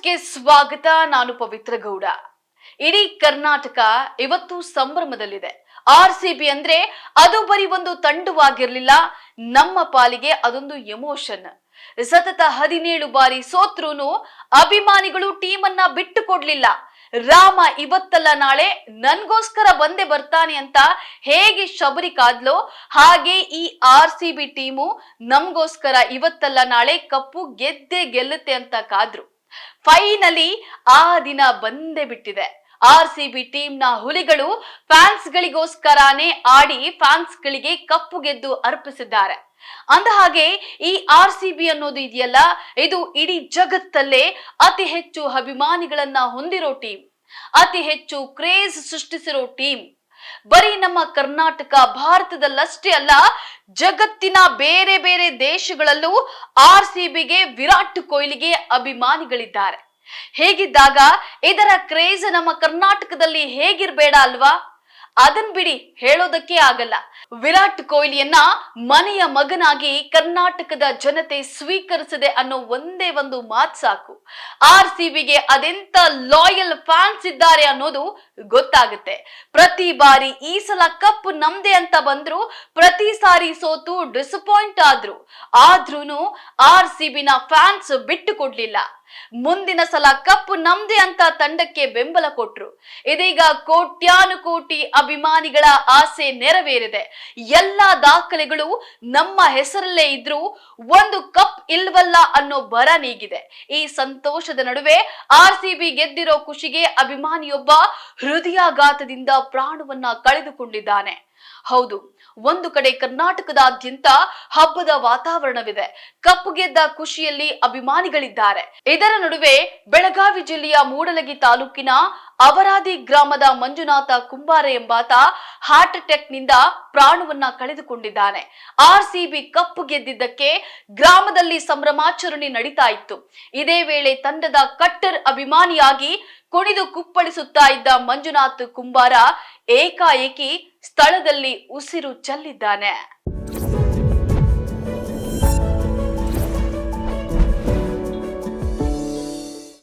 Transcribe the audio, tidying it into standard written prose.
ನ್ಯೂಸ್ಗೆ ಸ್ವಾಗತ. ನಾನು ಪವಿತ್ರ ಗೌಡ. ಇಡೀ ಕರ್ನಾಟಕ ಇವತ್ತು ಸಂಭ್ರಮದಲ್ಲಿದೆ. ಆರ್ಸಿಬಿ ಅಂದ್ರೆ ಅದು ಬರೀ ಒಂದು ತಂಡವಾಗಿರ್ಲಿಲ್ಲ, ನಮ್ಮ ಪಾಲಿಗೆ ಅದೊಂದು ಎಮೋಷನ್. ಸತತ 17 ಬಾರಿ ಸೋತ್ರುನು ಅಭಿಮಾನಿಗಳು ಟೀಮ್ ಅನ್ನ ಬಿಟ್ಟು ಕೊಡ್ಲಿಲ್ಲ. ರಾಮ ಇವತ್ತಲ್ಲ ನಾಳೆ ನನ್ಗೋಸ್ಕರ ಬಂದೇ ಬರ್ತಾನೆ ಅಂತ ಹೇಗೆ ಶಬರಿ ಕಾದ್ಲೋ ಹಾಗೆ ಈ ಆರ್ಸಿಬಿ ಟೀಮು ನಮ್ಗೋಸ್ಕರ ಇವತ್ತಲ್ಲ ನಾಳೆ ಕಪ್ಪು ಗೆದ್ದೇ ಗೆಲ್ಲುತ್ತೆ ಅಂತ ಕಾದ್ರು. ಫೈನಲಿ ಆ ದಿನ ಬಂದೇ ಬಿಟ್ಟಿದೆ. ಆರ್ಸಿಬಿ ಟೀಮ್ ನ ಹುಲಿಗಳು ಫ್ಯಾನ್ಸ್ ಗಳಿಗೋಸ್ಕರನೇ ಆಡಿ ಫ್ಯಾನ್ಸ್ ಗಳಿಗೆ ಕಪ್ಪು ಗೆದ್ದು ಅರ್ಪಿಸಿದ್ದಾರೆ. ಅಂದ ಹಾಗೆ ಈ ಆರ್ಸಿಬಿ ಅನ್ನೋದು ಇದೆಯಲ್ಲ, ಇದು ಇಡೀ ಜಗತ್ತಲ್ಲೇ ಅತಿ ಹೆಚ್ಚು ಅಭಿಮಾನಿಗಳನ್ನ ಹೊಂದಿರೋ ಟೀಮ್, ಅತಿ ಹೆಚ್ಚು ಕ್ರೇಜ್ ಸೃಷ್ಟಿಸಿರೋ ಟೀಮ್. ಬರೀ ನಮ್ಮ ಕರ್ನಾಟಕ ಭಾರತದಲ್ಲಷ್ಟೇ ಅಲ್ಲ, ಜಗತ್ತಿನ ಬೇರೆ ಬೇರೆ ದೇಶಗಳಲ್ಲೂ ಆರ್ಸಿಬಿಗೆ ವಿರಾಟ್ ಕೊಹ್ಲಿಗೆ ಅಭಿಮಾನಿಗಳಿದ್ದಾರೆ. ಹೇಗಿದ್ದಾಗ ಇದರ ಕ್ರೇಜ್ ನಮ್ಮ ಕರ್ನಾಟಕದಲ್ಲಿ ಹೇಗಿರ್ಬೇಡ ಅಲ್ವಾ? ಅದನ್ ಬಿಡಿ, ಹೇಳೋದಕ್ಕೆ ಆಗಲ್ಲ. ವಿರಾಟ್ ಕೊಹ್ಲಿಯನ್ನ ಮನೆಯ ಮಗನಾಗಿ ಕರ್ನಾಟಕದ ಜನತೆ ಸ್ವೀಕರಿಸಿದೆ ಅನ್ನೋ ಒಂದೇ ಒಂದು ಮಾತು ಸಾಕು. ಆರ್ಸಿಬಿಗೆ ಅದೆಂತ ಲಾಯಲ್ ಫ್ಯಾನ್ಸ್ ಇದ್ದಾರೆ ಅನ್ನೋದು ಗೊತ್ತಾಗುತ್ತೆ. ಪ್ರತಿ ಬಾರಿ ಈ ಸಲ ಕಪ್ ನಮ್ದೆ ಅಂತ ಬಂದ್ರು, ಪ್ರತಿ ಸಾರಿ ಸೋತು ಡಿಸಪಾಯಿಂಟ್ ಆದ್ರೂನು ಆರ್ಸಿಬಿನ ಫ್ಯಾನ್ಸ್ ಬಿಟ್ಟು ಕೊಡ್ಲಿಲ್ಲ. ಮುಂದಿನ ಸಲ ಕಪ್ ನಮ್ದೆ ಅಂತ ತಂಡಕ್ಕೆ ಬೆಂಬಲ ಕೊಟ್ರು. ಇದೀಗ ಕೋಟ್ಯಾನುಕೋಟಿ ಅಭಿಮಾನಿಗಳ ಆಸೆ ನೆರವೇರಿದೆ. ಎಲ್ಲಾ ದಾಖಲೆಗಳು ನಮ್ಮ ಹೆಸರಲ್ಲೇ ಇದ್ರೂ ಒಂದು ಕಪ್ ಇಲ್ವಲ್ಲ ಅನ್ನೋ ಬರ ನೀಗಿದೆ. ಈ ಸಂತೋಷದ ನಡುವೆ ಆರ್ಸಿಬಿ ಗೆದ್ದಿರೋ ಖುಷಿಗೆ ಅಭಿಮಾನಿಯೊಬ್ಬ ಹೃದಯಾಘಾತದಿಂದ ಪ್ರಾಣವನ್ನ ಕಳೆದುಕೊಂಡಿದ್ದಾನೆ. ಹೌದು, ಒಂದು ಕಡೆ ಕರ್ನಾಟಕದಾದ್ಯಂತ ಹಬ್ಬದ ವಾತಾವರಣವಿದೆ. ಕಪ್ಪು ಗೆದ್ದ ಖುಷಿಯಲ್ಲಿ ಅಭಿಮಾನಿಗಳಿದ್ದಾರೆ. ಇದರ ನಡುವೆ ಬೆಳಗಾವಿ ಜಿಲ್ಲೆಯ ಮೂಡಲಗಿ ತಾಲೂಕಿನ ಅವರಾದಿ ಗ್ರಾಮದ ಮಂಜುನಾಥ ಕುಂಬಾರೆ ಎಂಬಾತ ಹಾರ್ಟ್ ಅಟ್ಯಾಕ್ ನಿಂದ ಪ್ರಾಣವನ್ನ ಕಳೆದುಕೊಂಡಿದ್ದಾನೆ. ಆರ್ಸಿಬಿ ಕಪ್ಪು ಗೆದ್ದಿದ್ದಕ್ಕೆ ಗ್ರಾಮದಲ್ಲಿ ಸಂಭ್ರಮಾಚರಣೆ ನಡೀತಾ ಇತ್ತು. ಇದೇ ವೇಳೆ ತಂಡದ ಕಟ್ಟರ್ ಅಭಿಮಾನಿಯಾಗಿ ಕುಣಿದು ಕುಪ್ಪಳಿಸುತ್ತಾ ಇದ್ದ ಮಂಜುನಾಥ್ ಕುಂಬಾರ ಏಕಾಏಕಿ ಸ್ಥಳದಲ್ಲಿ ಉಸಿರು ಚೆಲ್ಲಿದ್ದಾನೆ.